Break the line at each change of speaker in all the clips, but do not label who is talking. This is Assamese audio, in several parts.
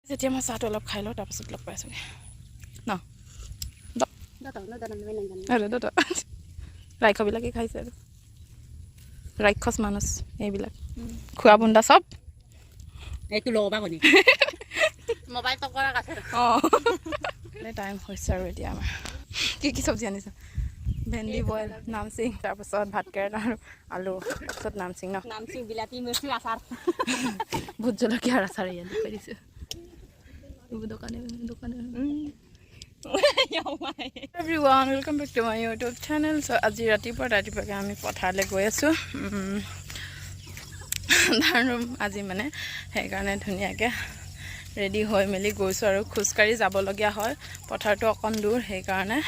যেতিয়া মই চাহটো অলপ খাই লওঁ তাৰপিছত লগ পাই আছোঁগৈ ন ৰাক্ষসবিলাকে খাইছে আৰু ৰাক্ষস মানুহ এইবিলাক খোৱা বুন্দা চব
এইটো ল'বা কনি মোবাইল তো কৰা আছে
অঁ টাইম হৈছে আৰু এতিয়া আমাৰ কি চব্জি আনিছে ভেন্দি বইল নামচিং তাৰপিছত ভাতকেৰেলা আৰু আলু তাৰপিছত নামচিং ন
নামচিং বিলাতী মিৰ্চি আচাৰ
ভোট জলকীয়াৰ আচাৰ ইয়াত দেখুৱাই দিছোঁ দোকানে everyone welcome back to my YouTube channel চ' আজি ৰাতিপুৱাকৈ আমি পথাৰলৈ গৈ আছোঁ ধান ৰুম আজি মানে সেইকাৰণে ধুনীয়াকৈ ৰেডি হৈ মেলি গৈছোঁ আৰু খোজকাঢ়ি যাবলগীয়া হয় পথাৰটো অকণ দূৰ সেইকাৰণে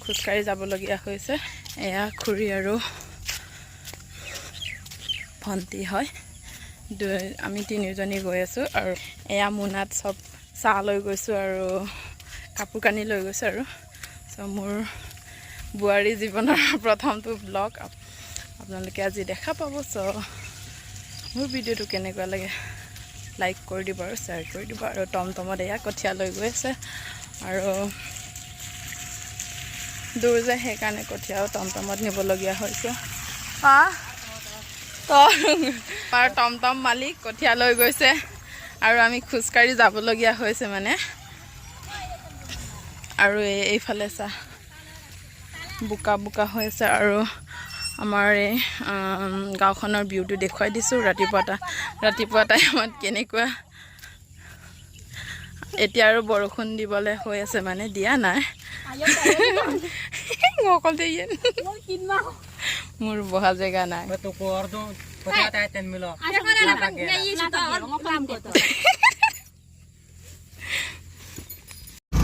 খোজকাঢ়ি যাবলগীয়া হৈছে এয়া খুৰী আৰু ভণ্টি হয় আমি তিনিজনী গৈ আছোঁ আৰু এয়া মোনাত চব চাহ লৈ গৈছোঁ আৰু কাপোৰ কানি লৈ গৈছোঁ আৰু চ' মোৰ বোৱাৰী জীৱনৰ প্ৰথমটো ব্লগ আপোনালোকে আজি দেখা পাব চ' মোৰ ভিডিঅ'টো কেনেকুৱা লাগে লাইক কৰি দিব আৰু শ্বেয়াৰ কৰি দিব আৰু টমটমত এয়া কঠীয়া লৈ গৈ আছে আৰু দূৰ যে সেইকাৰণে কঠীয়াও টমটমত নিবলগীয়া হৈছে তাৰ টমটম মালিক কঠীয়া লৈ গৈছে আৰু আমি খোজকাঢ়ি যাবলগীয়া হৈছে মানে আৰু এইফালে চাহ বোকা হৈ আছে আৰু আমাৰ এই গাঁওখনৰ ভিউটো দেখুৱাই দিছোঁ ৰাতিপুৱা টাইমত কেনেকুৱা এতিয়া আৰু বৰষুণ দিবলৈ হৈ আছে মানে দিয়া নাই মোৰ বহা জেগা নাই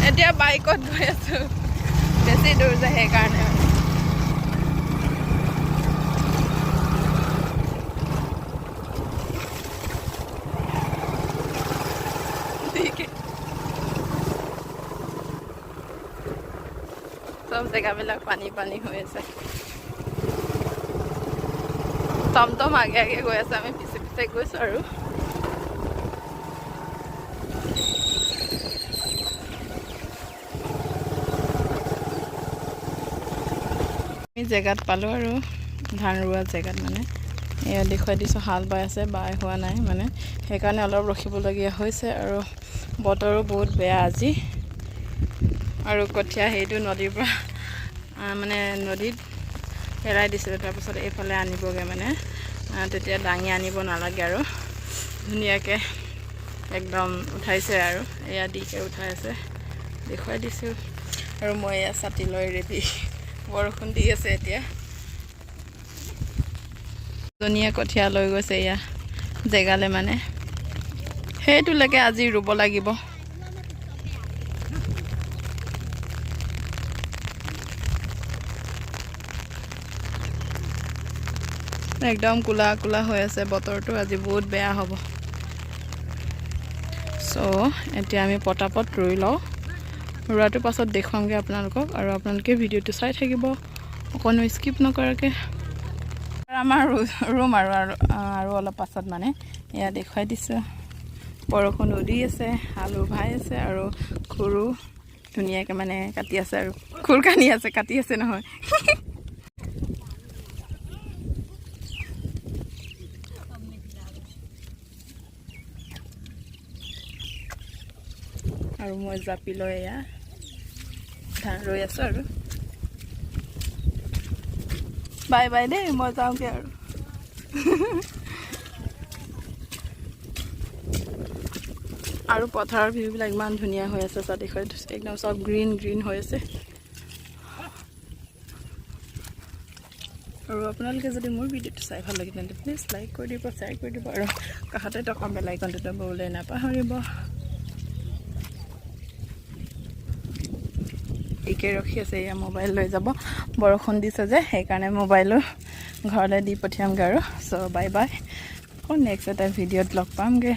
এতিয়া বাইকত গৈ আছোঁ বেছি দূৰ যে সেইকাৰণে চব জেগাবিলাক পানী হৈ আছে টমটম আগে গৈ আছে আমি পিছে গৈছোঁ আৰু আমি জেগাত পালোঁ আৰু ধান ৰোৱা জেগাত মানে এয়া দেখুৱাই দিছোঁ হাল বাই আছে বাই হোৱা নাই মানে সেইকাৰণে অলপ ৰখিবলগীয়া হৈছে আৰু বতৰো বহুত বেয়া আজি আৰু কঠীয়া সেইটো নদীৰ পৰা মানে নদীত পেলাই দিছিলোঁ তাৰপিছত এইফালে আনিবগৈ মানে তেতিয়া দাঙি আনিব নালাগে আৰু ধুনীয়াকৈ একদম উঠাইছে আৰু এয়া দিকে উঠাই আছে দেখুৱাই দিছোঁ আৰু মই এয়া ছাতি লৈ ৰেডি বৰষুণ দি আছে এতিয়া ধুনীয়া কঠীয়া লৈ গৈছে এয়া জেগালে মানে সেইটোলৈকে আজি ৰুব লাগিব একদম কোলা হৈ আছে বতৰটো আজি বহুত বেয়া হ'ব চ' এতিয়া আমি পটাপট ৰুই লওঁ ৰোৱাটোৰ পাছত দেখুৱামগৈ আপোনালোকক আৰু আপোনালোকে ভিডিঅ'টো চাই থাকিব অকণো স্কিপ নকৰাকৈ আমাৰ ৰুম আৰু অলপ পাছত মানে এয়া দেখুৱাই দিছোঁ বৰষুণ দি আছে আলু ভাই আছে আৰু খুৰো ধুনীয়াকৈ মানে কাটি আছে আৰু খুৰ কানি আছে কাটি আছে নহয় আৰু মই জাপি লৈ এয়া ধান ৰৈ আছোঁ আৰু বাই দেই মই যাওঁগৈ আৰু আৰু পথাৰৰ ভিউবিলাক ইমান ধুনীয়া হৈ আছে চাৰিওফালে একদম চব গ্ৰীণ হৈ আছে আৰু আপোনালোকে যদি মোৰ ভিডিঅ'টো চাই ভাল লাগে তেন্তে প্লিজ লাইক কৰি দিব শ্বেয়াৰ কৰি দিব আৰু কাষতে থকা বেল আইকনটো দবাবলৈ নাপাহৰিব একে ৰখি আছে এয়া মোবাইল লৈ যাব বৰষুণ দিছে যে সেইকাৰণে মোবাইলো ঘৰলৈ দি পঠিয়ামগৈ আৰু চ' বাই আকৌ নেক্সট এটা ভিডিঅ'ত লগ পামগৈ